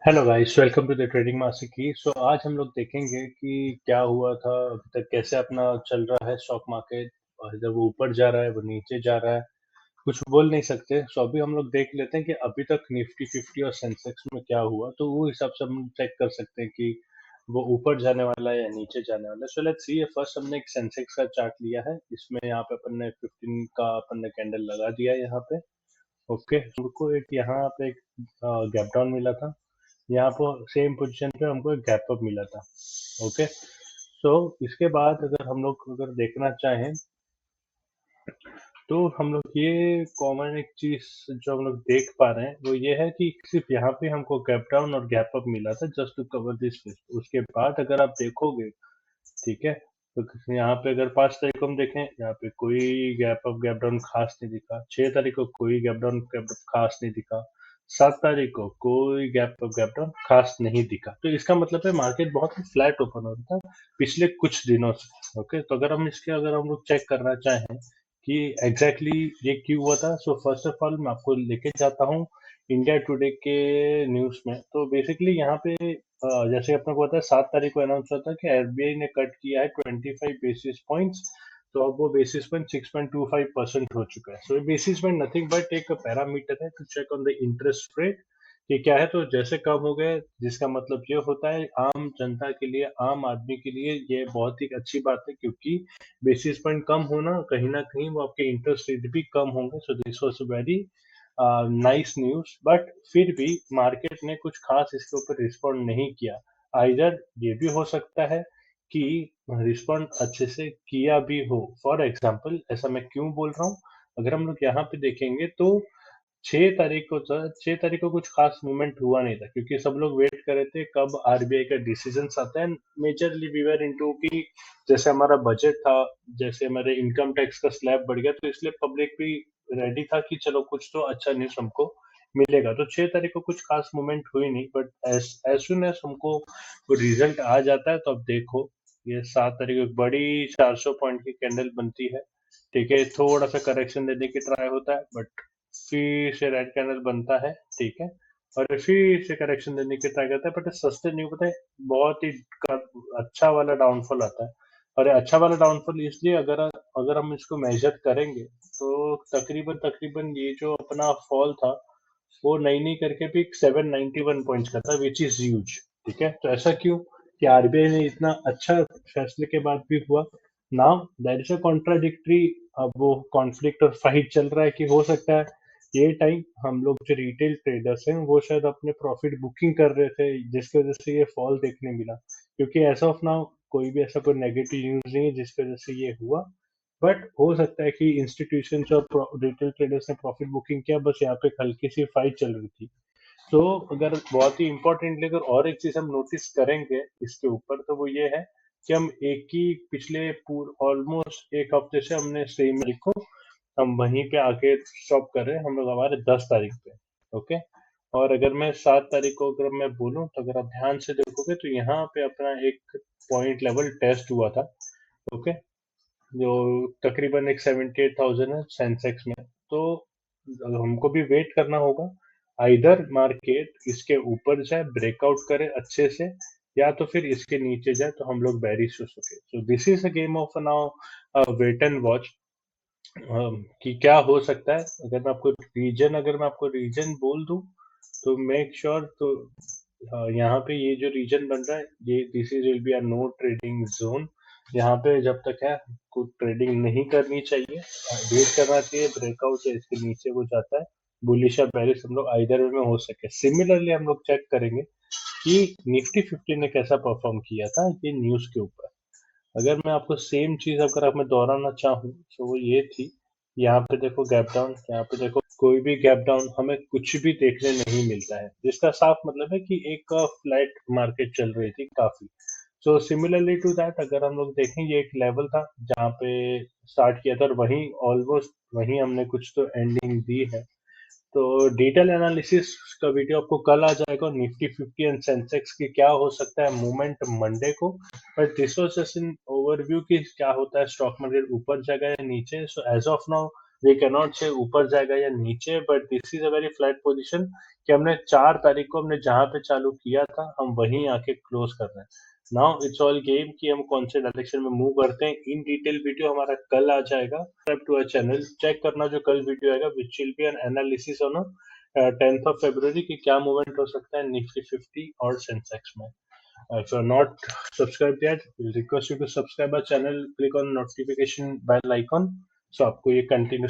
Hello guys, welcome to the trading master की। आज हम लोग देखेंगे कि क्या हुआ था अभी तक, कैसे अपना चल रहा है स्टॉक मार्केट। और जब वो ऊपर जा रहा है, वो नीचे जा रहा है, कुछ बोल नहीं सकते। अभी हम लोग देख लेते हैं कि अभी तक निफ्टी 50 और सेंसेक्स में क्या हुआ, तो वो हिसाब से हम चेक कर सकते हैं कि वो ऊपर जाने वाला है या नीचे जाने वाला है। So let's see. फर्स्ट हमने एक सेंसेक्स का चार्ट लिया है, इसमें यहाँ पे अपन ने 15 का अपन ने कैंडल लगा दिया है यहाँ पे। ओके, हमको एक यहाँ पे एक गैप डाउन मिला था, यहाँ पर सेम पोजीशन पे हमको एक गैप अप मिला था। ओके, तो इसके बाद अगर हम लोग अगर देखना चाहें, तो हम लोग ये कॉमन एक चीज जो हम लोग देख पा रहे हैं वो ये है कि सिर्फ यहाँ पे हमको गैप डाउन और गैप अप मिला था, just to cover this phase. उसके बाद अगर आप देखोगे, ठीक है, तो यहाँ पे अगर 5 तारीख को हम देखें, यहाँ पे कोई गैप अप गैप डाउन खास नहीं दिखा। 6 तारीख को कोई गैप डाउन गैप अप खास नहीं दिखा। 7 तारीख को कोई गैप अप गैप डाउन खास नहीं दिखा। तो इसका मतलब है मार्केट बहुत ही फ्लैट ओपन हो रहा था पिछले कुछ दिनों से। ओके, तो अगर हम लोग चेक करना चाहें कि एग्जैक्टली ये क्यों हुआ था, सो फर्स्ट ऑफ ऑल मैं आपको लेके जाता हूँ इंडिया टुडे के न्यूज में। तो बेसिकली यहाँ पे जैसे अपने को पता है, 7 तारीख को अनाउंस हुआ था कि आरबीआई ने कट किया है 25 बेसिस पॉइंट्स। तो अब वो बेसिस पॉइंट 6.25% हो चुका है। सो ये बेसिस पॉइंट नथिंग बट एक पैरामीटर है to check on the interest rate कि क्या है। तो जैसे कम हो गए, जिसका मतलब ये होता है आम जनता के लिए, आम आदमी के लिए ये बहुत ही अच्छी बात है, क्योंकि बेसिस पॉइंट कम होना कहीं ना कहीं वो आपके इंटरेस्ट रेट भी कम होंगे। So this was very nice news. But फिर भी मार्केट ने कुछ खास इसके ऊपर रिस्पॉन्ड नहीं किया। आइदर ये भी हो सकता है कि रिस्पॉन्ड अच्छे से किया भी हो। फॉर एग्जाम्पल, ऐसा मैं क्यों बोल रहा हूँ, अगर हम लोग यहाँ पे देखेंगे तो 6 तारीख को कुछ खास मूवमेंट हुआ नहीं था, क्योंकि सब लोग वेट कर रहे थे कब आरबीआई का डिसीजन आता है। मेजरली वी वर इनटू कि जैसे हमारा बजट था, जैसे हमारे इनकम टैक्स का स्लैब बढ़ गया, तो इसलिए पब्लिक भी रेडी था कि चलो कुछ तो अच्छा न्यूज हमको मिलेगा। तो 6 तारीख को कुछ खास मूवमेंट हुई नहीं, but as as soon as हमको वो रिजल्ट आ जाता है, तो अब देखो, ये 7 तारीख को एक बड़ी 400 पॉइंट की कैंडल बनती है। ठीक है, थोड़ा सा करेक्शन देने की ट्राई होता है, बट फिर से रेड कैंडल बनता है। ठीक है, और फिर से करेक्शन देने की ट्राई करता है, बट सस्ते नहीं पता है। बहुत ही अच्छा वाला डाउनफॉल आता है। और ये अच्छा वाला डाउनफॉल इसलिए, अगर अगर हम इसको मेजर करेंगे, तो तकरीबन तकरीबन ये जो अपना फॉल था, वो नई नई करके भी 791 पॉइंट्स का था, विच इज ह्यूज। ठीक है, तो ऐसा क्यों कि आरबीआई ने इतना अच्छा फैसले के बाद भी हुआ। Now that is a contradictory. अब वो कॉन्फ्लिक्ट और फाइट चल रहा है कि हो सकता है ये टाइम हम लोग जो रिटेल ट्रेडर्स हैं वो शायद अपने प्रॉफिट बुकिंग कर रहे थे, जिसकी वजह से ये फॉल देखने मिला। क्योंकि ऐसा ऑफ नाउ कोई भी ऐसा कोई नेगेटिव न्यूज नहीं है जिसकी वजह से ये हुआ। बट हो सकता है कि इंस्टीट्यूशन और रिटेल ट्रेडर्स ने प्रॉफिट बुकिंग किया, बस यहाँ पे एक हल्की सी फाइट चल रही थी। तो अगर बहुत ही इंपॉर्टेंटली अगर और एक चीज हम नोटिस करेंगे इसके ऊपर, तो वो ये है कि हम एक ही पिछले ऑलमोस्ट एक हफ्ते से हमने सेम तारीख को हम वहीं पे आके स्टॉप कर रहे हैं, हम लोग हमारे 10 तारीख पे। ओके, और अगर मैं 7 तारीख को अगर मैं बोलूँ, तो अगर आप ध्यान से देखोगे तो यहाँ पे अपना एक पॉइंट लेवल टेस्ट हुआ था। ओके, जो तकरीबन एक 78,000 है सेंसेक्स में। तो हमको भी वेट करना होगा, आइदर मार्केट इसके ऊपर जाए, ब्रेकआउट करे अच्छे से, या तो फिर इसके नीचे जाए तो हम लोग बेरिश हो सके। So this is a game of now wait and watch कि क्या हो सकता है। अगर मैं आपको रीजन बोल दूं, तो मेक श्योर तो यहाँ पे ये जो रीजन बन रहा है, ये this is will be a no trading zone. यहाँ पे जब तक है कुछ ट्रेडिंग नहीं करनी चाहिए, वेट करना चाहिए ब्रेकआउट या इसके नीचे वो जाता है, बुलिश या बेरिश हम लोग आइदर वे में हो सके। सिमिलरली हम लोग चेक करेंगे कि निफ्टी 50 ने कैसा परफॉर्म किया था ये न्यूज के ऊपर। अगर मैं आपको सेम चीज अगर आप मैं दोहराना चाहूँ, तो वो ये थी, यहाँ पे देखो गैप डाउन, यहाँ पे देखो कोई भी गैप डाउन हमें कुछ भी देखने नहीं मिलता है, जिसका साफ मतलब है कि एक फ्लैट मार्केट चल रही थी काफी। सो सिमिलरली टू दैट, अगर हम लोग देखें, ये एक लेवल था जहाँ पे स्टार्ट किया था, और वहीं ऑलमोस्ट वहीं हमने कुछ तो एंडिंग दी है। तो डिटेल एनालिसिस का वीडियो आपको कल आ जाएगा, निफ्टी 50 एंड सेंसेक्स की क्या हो सकता है मूवमेंट मंडे को। But this was just an overview कि क्या होता है स्टॉक मार्केट ऊपर जाएगा या नीचे। So as of now we can not say ऊपर जाएगा या नीचे, but this is a very flat position कि हमने 4 तारीख को हमने जहां पे चालू किया था हम वहीं आके क्लोज कर रहे हैं। नाउ इट्स ऑल गेम कि हम कौन से डायरेक्शन में मूव करते हैं। इन डिटेल वीडियो हमारा कल आ जाएगा। Subscribe to our channel, check करना जो कल वीडियो आएगा which will be an analysis on 10th of February कि क्या मूवमेंट हो सकता है निफ्टी 50 और सेंसेक्स में। If you're not subscribed yet, we'll request you to subscribe our channel, click on notification bell icon, so आपको ये कंटिन्यू